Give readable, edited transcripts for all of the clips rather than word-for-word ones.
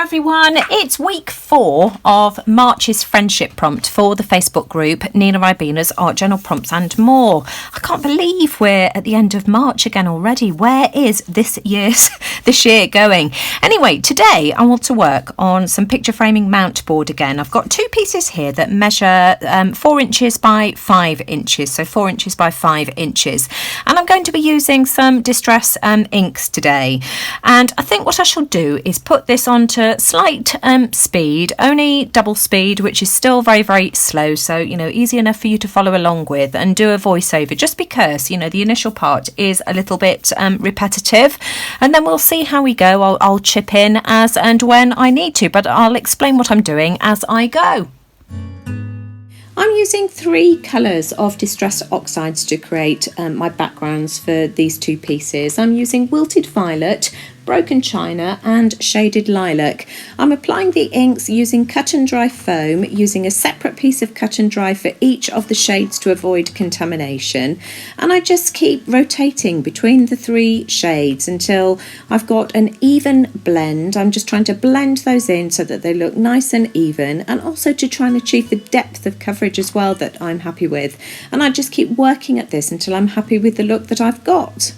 everyone, it's week 4 of March's friendship prompt for the Facebook group NinaRibenas Art Journal Prompts and More. I can't believe we're at the end of March again already. Where is this year going? Anyway, today I want to work on some picture framing mount board again. I've got 2 pieces here that measure 4 inches by 5 inches, so 4 inches by 5 inches, and I'm going to be using some distress inks today. And I think what I shall do is put this onto slight speed, only double speed, which is still very, very slow, so, easy enough for you to follow along with, and do a voiceover, just because, the initial part is a little bit repetitive, and then we'll see how we go. I'll chip in as and when I need to, but I'll explain what I'm doing as I go. I'm using 3 colours of Distress Oxides to create my backgrounds for these 2 pieces. I'm using Wilted Violet, Broken China and Shaded Lilac. I'm applying the inks using cut and dry foam, using a separate piece of cut and dry for each of the shades to avoid contamination, and I just keep rotating between the 3 shades until I've got an even blend. I'm just trying to blend those in so that they look nice and even, and also to try and achieve the depth of coverage as well that I'm happy with, and I just keep working at this until I'm happy with the look that I've got.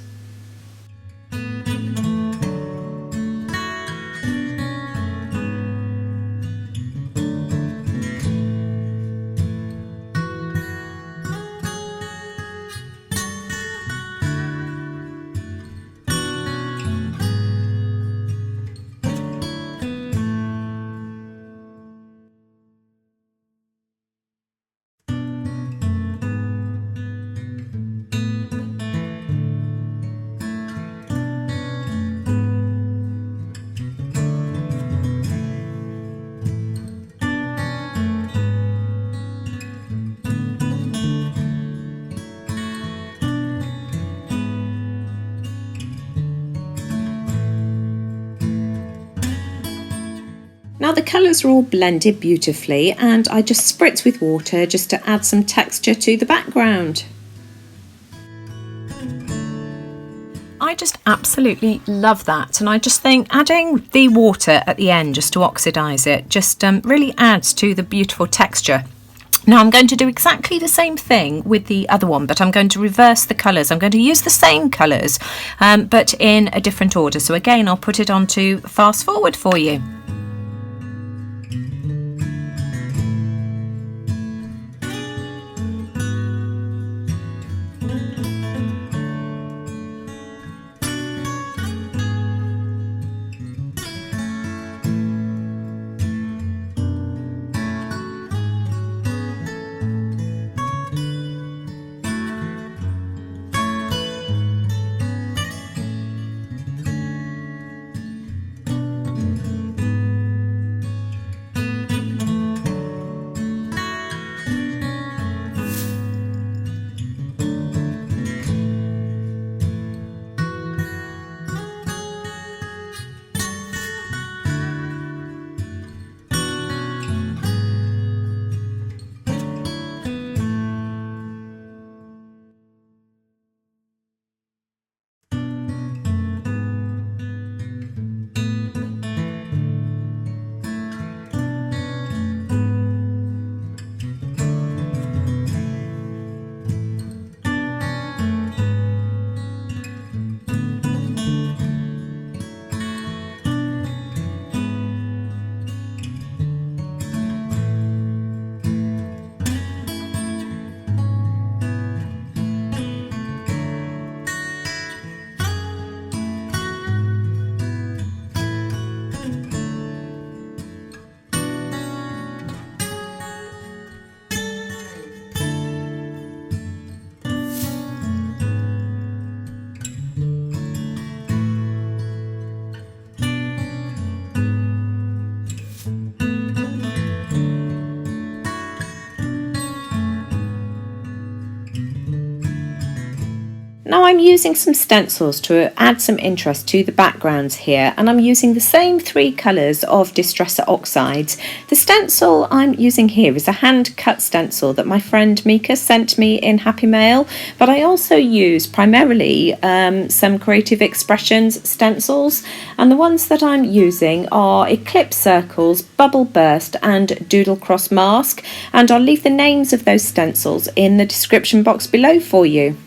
Now the colours are all blended beautifully, and I just spritz with water just to add some texture to the background. I just absolutely love that, and I just think adding the water at the end just to oxidise it just really adds to the beautiful texture. Now I'm going to do exactly the same thing with the other one, but I'm going to reverse the colours. I'm going to use the same colours but in a different order. So again, I'll put it on to fast forward for you. I'm using some stencils to add some interest to the backgrounds here, and I'm using the same 3 colours of Distresser Oxides. The stencil I'm using here is a hand cut stencil that my friend Mika sent me in Happy Mail, but I also use primarily some Creative Expressions stencils, and the ones that I'm using are Eclipse Circles, Bubble Burst and Doodle Cross Mask, and I'll leave the names of those stencils in the description box below for you.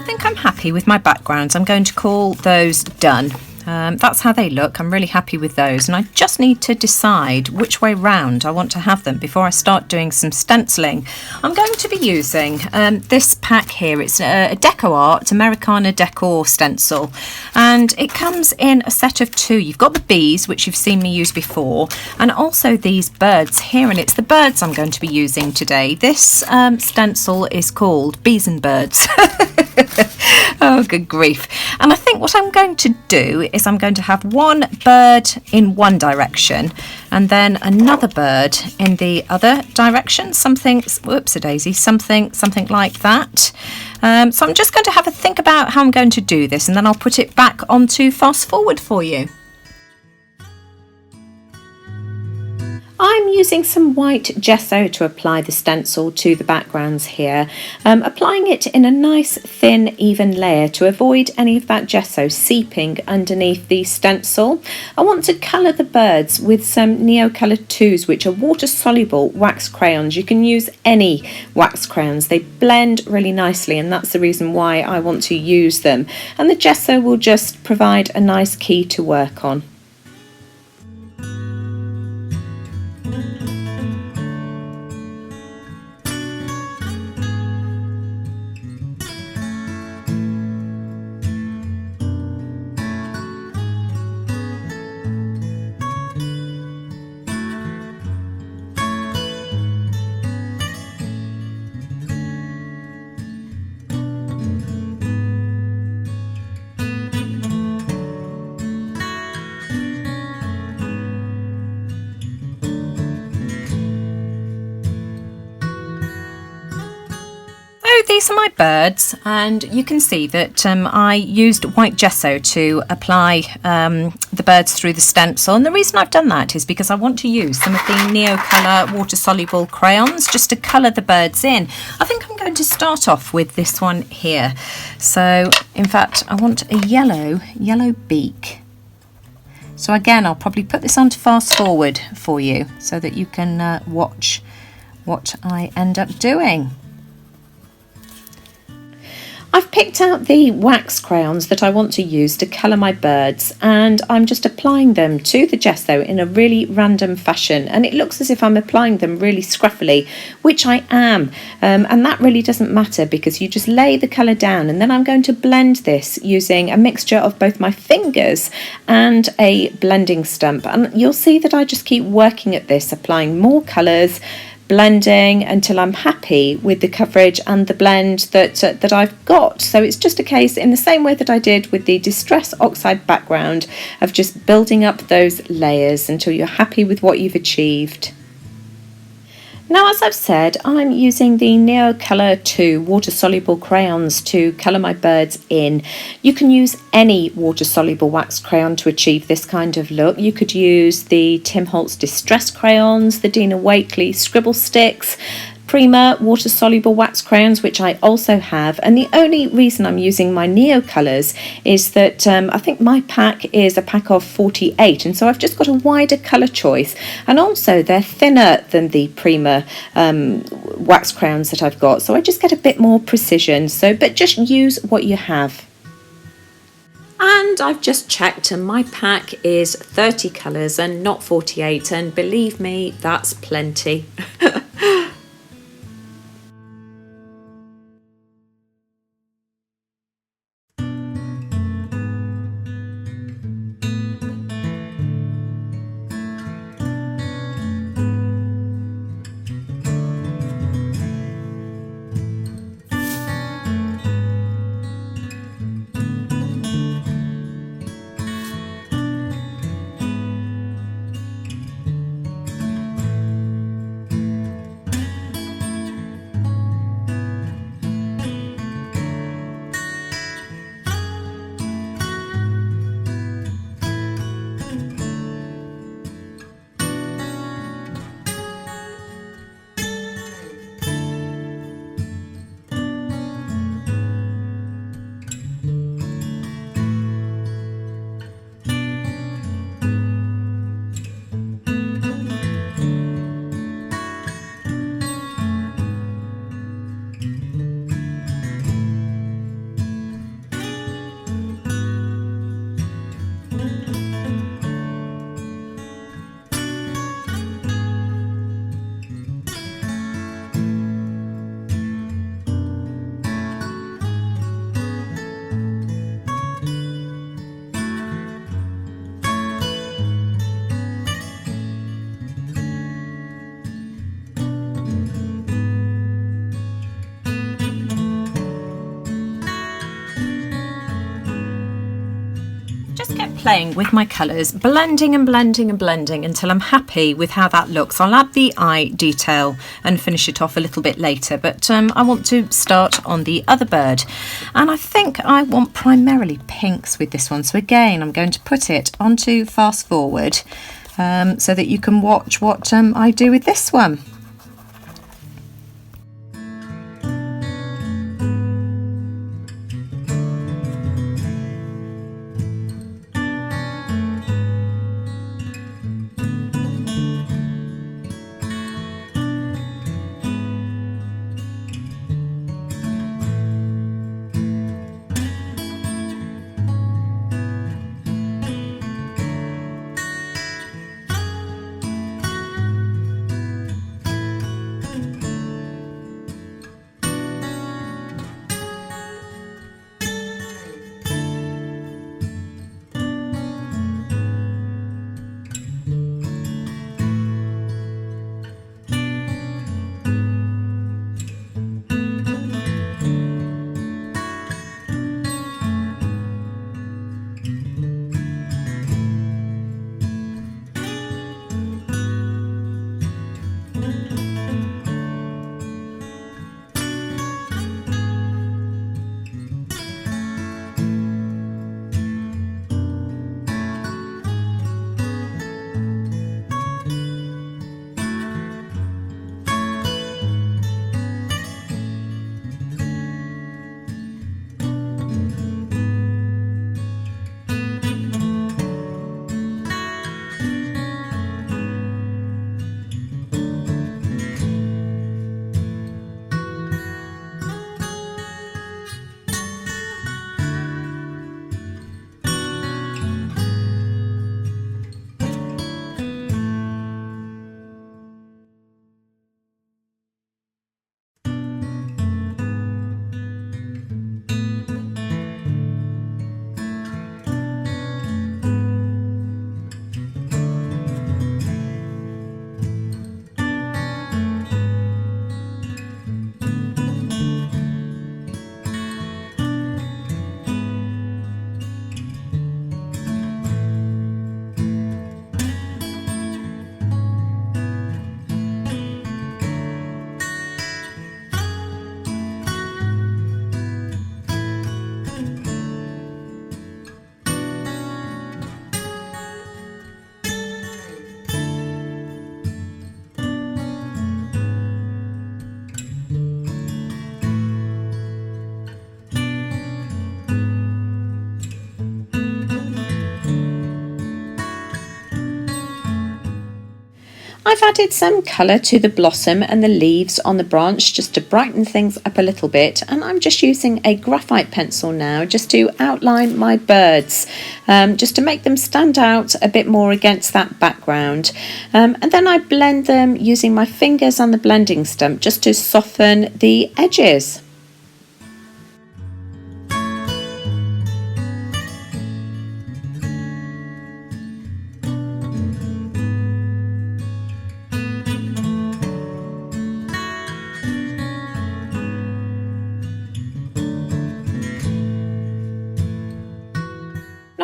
think I'm happy with my backgrounds. I'm going to call those done. That's how they look. I'm really happy with those, and I just need to decide which way round I want to have them before I start doing some stenciling. I'm going to be using this pack here. It's a Deco Art Americana Decor stencil, and it comes in a set of two. You've got the bees, which you've seen me use before, and also these birds here, and it's the birds I'm going to be using today. This stencil is called Bees and Birds. Oh, good grief. And I think what I'm going to do is I'm going to have one bird in one direction and then another bird in the other direction. Something, whoops-a-daisy, something like that. So I'm just going to have a think about how I'm going to do this, and then I'll put it back onto fast forward for you. I'm using some white gesso to apply the stencil to the backgrounds here, applying it in a nice thin even layer to avoid any of that gesso seeping underneath the stencil. I want to colour the birds with some Neocolour 2s, which are water soluble wax crayons. You can use any wax crayons, they blend really nicely, and that's the reason why I want to use them, and the gesso will just provide a nice key to work on. These are my birds, and you can see that I used white gesso to apply the birds through the stencil, and the reason I've done that is because I want to use some of the Neocolour water soluble crayons just to colour the birds in. I think I'm going to start off with this one here. So in fact I want a yellow beak. So again, I'll probably put this onto fast forward for you so that you can watch what I end up doing. I've picked out the wax crayons that I want to use to colour my birds, and I'm just applying them to the gesso in a really random fashion, and it looks as if I'm applying them really scruffily, which I am, and that really doesn't matter because you just lay the colour down, and then I'm going to blend this using a mixture of both my fingers and a blending stump, and you'll see that I just keep working at this, applying more colours, blending until I'm happy with the coverage and the blend that I've got. So it's just a case, in the same way that I did with the Distress Oxide background, of just building up those layers until you're happy with what you've achieved. Now, as I've said, I'm using the Neocolour 2 water-soluble crayons to colour my birds in. You can use any water-soluble wax crayon to achieve this kind of look. You could use the Tim Holtz Distress crayons, the Dina Wakley Scribble Sticks, Prima water-soluble wax crayons, which I also have, and the only reason I'm using my Neocolours is that I think my pack is a pack of 48, and so I've just got a wider colour choice, and also they're thinner than the Prima wax crayons that I've got, so I just get a bit more precision. So, but just use what you have. And I've just checked, and my pack is 30 colours and not 48, and believe me, that's plenty. playing with my colours, blending and blending and blending until I'm happy with how that looks. I'll add the eye detail and finish it off a little bit later, but I want to start on the other bird. And I think I want primarily pinks with this one. So again, I'm going to put it onto fast forward so that you can watch what I do with this one. I've added some colour to the blossom and the leaves on the branch just to brighten things up a little bit, and I'm just using a graphite pencil now just to outline my birds, just to make them stand out a bit more against that background, and then I blend them using my fingers on the blending stump just to soften the edges.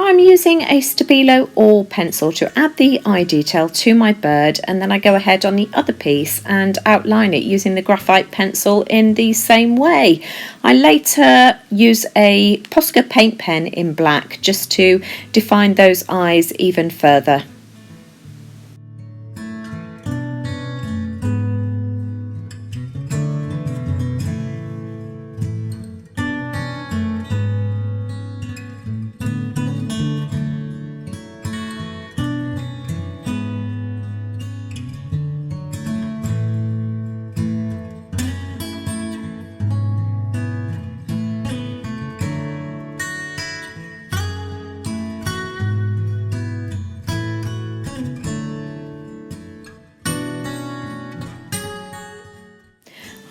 I'm using a Stabilo All pencil to add the eye detail to my bird, and then I go ahead on the other piece and outline it using the graphite pencil in the same way. I later use a Posca paint pen in black just to define those eyes even further.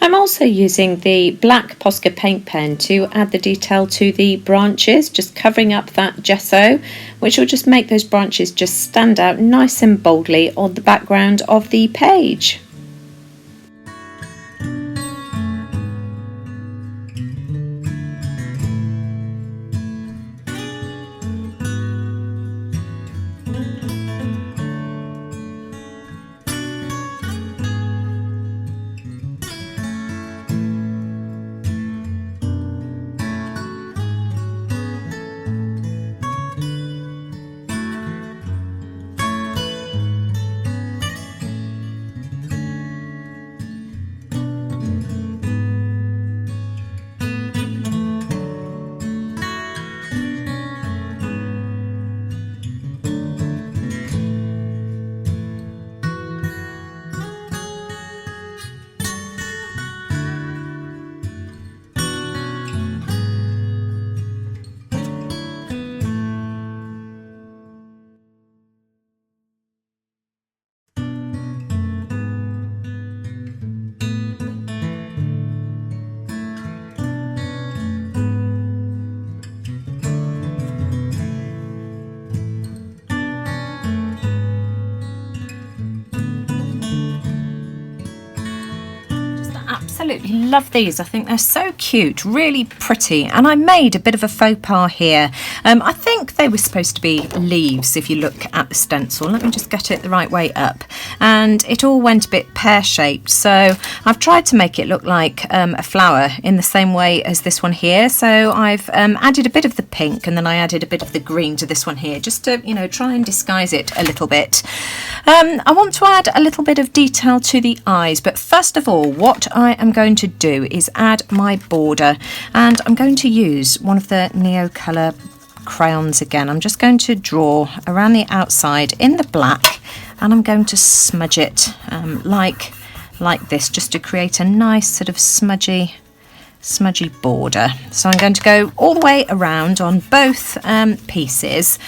I'm also using the black Posca paint pen to add the detail to the branches, just covering up that gesso, which will just make those branches just stand out nice and boldly on the background of the page. Absolutely love these. I think they're so cute, really pretty. And I made a bit of a faux pas here. I think they were supposed to be leaves if you look at the stencil. Let me just get it the right way up. And it all went a bit pear-shaped. So I've tried to make it look like a flower in the same way as this one here. So I've added a bit of the pink and then I added a bit of the green to this one here, just to, you know, try and disguise it a little bit. I want to add a little bit of detail to the eyes, but first of all, what I am going to do is add my border, and I'm going to use one of the Neocolour crayons again. I'm just going to draw around the outside in the black, and I'm going to smudge it like this, just to create a nice sort of smudgy border. So I'm going to go all the way around on both pieces,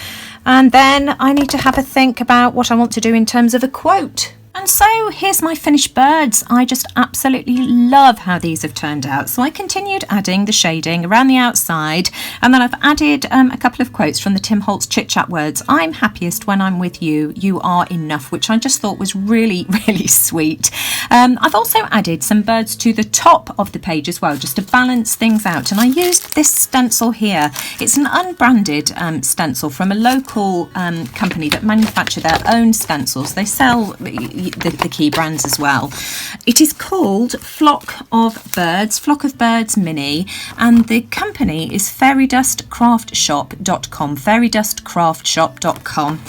and then I need to have a think about what I want to do in terms of a quote. And so here's my finished birds. I just absolutely love how these have turned out. So I continued adding the shading around the outside, and then I've added a couple of quotes from the Tim Holtz Chit Chat words. I'm happiest when I'm with you, you are enough, which I just thought was really, really sweet. I've also added some birds to the top of the page as well, just to balance things out. And I used this stencil here. It's an unbranded stencil from a local company that manufacture their own stencils. They sell the key brands as well. It is called Flock of Birds Mini, and the company is fairydustcraftshop.com, fairydustcraftshop.com.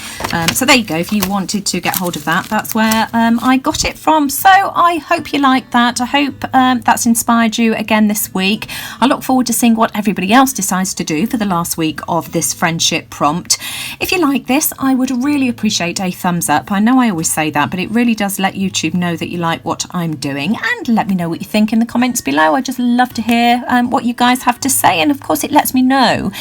So there you go. If you wanted to get hold of that, that's where I got it from. So I hope you like that. I hope that's inspired you again this week. I look forward to seeing what everybody else decides to do for the last week of this friendship prompt. If you like this, I would really appreciate a thumbs up. I know I always say that, but it really does let YouTube know that you like what I'm doing, and let me know what you think in the comments below. I just love to hear what you guys have to say, and of course it lets me know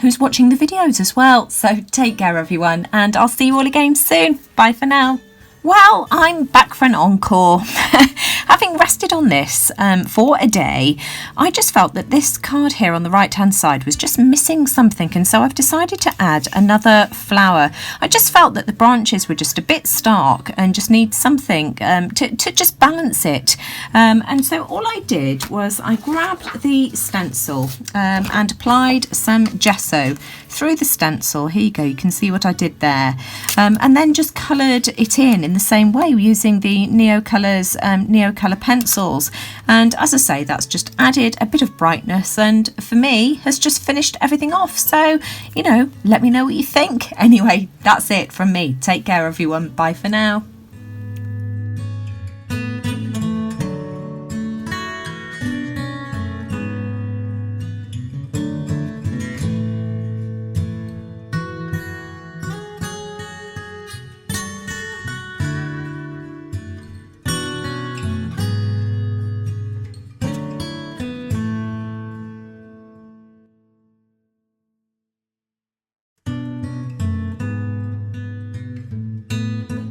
who's watching the videos as well. So take care everyone, and I'll see you all again soon. Bye for now. Well, I'm back for an encore. Having rested on this for a day, I just felt that this card here on the right hand side was just missing something, and so I've decided to add another flower. I just felt that the branches were just a bit stark and just need something to just balance it. And so all I did was I grabbed the stencil and applied some gesso through the stencil. Here you go, you can see what I did there, and then just coloured it in the same way using the Neocolours Neocolour pencils. And as I say, that's just added a bit of brightness, and for me has just finished everything off. So, you know, let me know what you think. Anyway, that's it from me. Take care everyone. Bye for now.